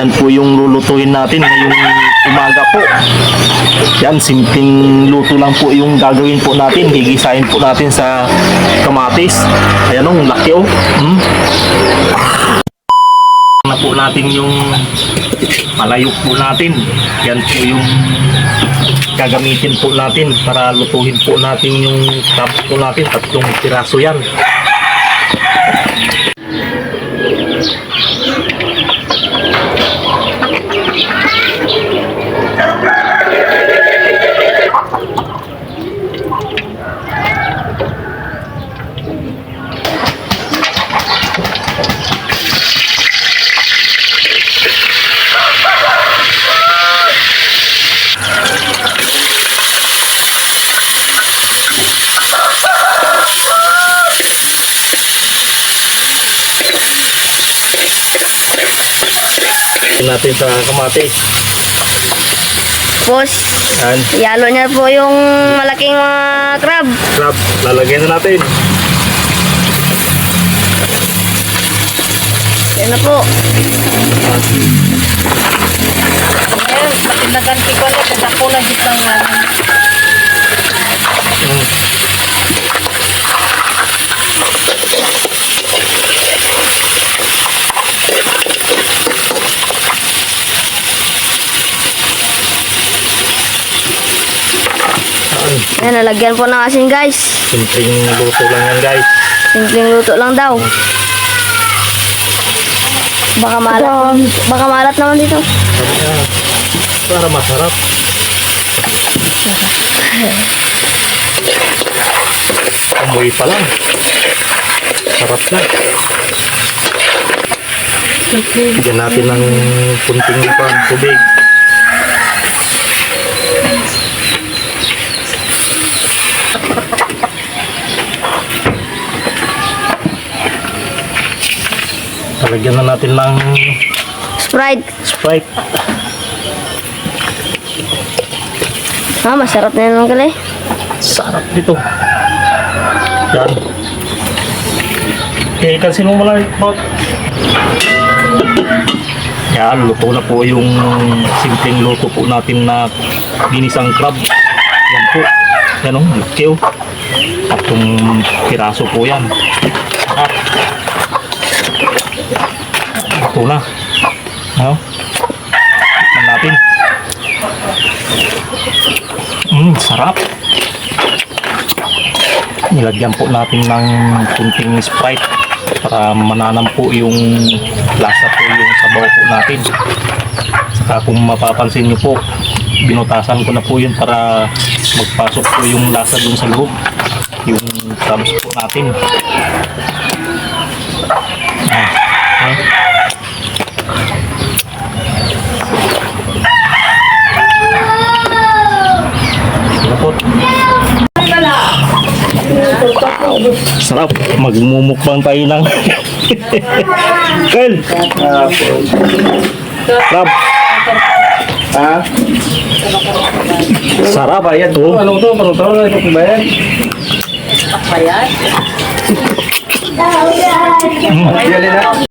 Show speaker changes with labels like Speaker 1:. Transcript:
Speaker 1: Yan po yung lulutuin natin ngayong umaga po. Yan, simpleng luto lang po yung gagawin po natin. Gigisahin po natin sa kamatis. Ayan o, laki o. Na po natin yung malayok po natin. Yan po yung gagamitin po natin para lutuhin po natin yung crab po natin. 3 piraso yan. Natin sa kamatis.
Speaker 2: Tapos,
Speaker 1: Yan.
Speaker 2: yalo niya po yung malaking mga crab.
Speaker 1: Crab, lalagyan na natin.
Speaker 2: Yan na po.
Speaker 3: Eh, naganti ko na sa dako na dito lang yan.
Speaker 2: Yan, nalagyan po ng asin guys.
Speaker 1: Simpleng luto lang yan guys.
Speaker 2: Simpleng luto lang daw. Baka malat naman dito.
Speaker 1: Ayan. Para masarap. Amoy pa lang. Sarap na. Bigyan natin ng kunting tubig. Talagyan na natin ng
Speaker 2: Sprite.
Speaker 1: Sprite.
Speaker 2: Masarap na yan kali.
Speaker 1: Sarap dito. Yan. Okay, kansin mo lang pot. Yan, luto na po yung simpleng luto po natin na ginisang crab. Yan po. Yan o, laki o. 3 piraso po yan. Sarap. Ito na. Ano? Tignan natin. Sarap. Nilagyan po natin ng kunting Sprite para mananam po yung lasa po yung sabaw po natin. Saka kung mapapansin nyo po, binutasan ko na po yun para magpasok po yung lasa dun sa loob. Yung crabs po natin. Sarap. Magmumukbang tayo ng Kel! Crab.
Speaker 4: Ha?
Speaker 1: Sarap. Ayan to.
Speaker 4: Ano to? Ano to? Ano to? Bayan?
Speaker 3: Ayan.
Speaker 4: Yan na.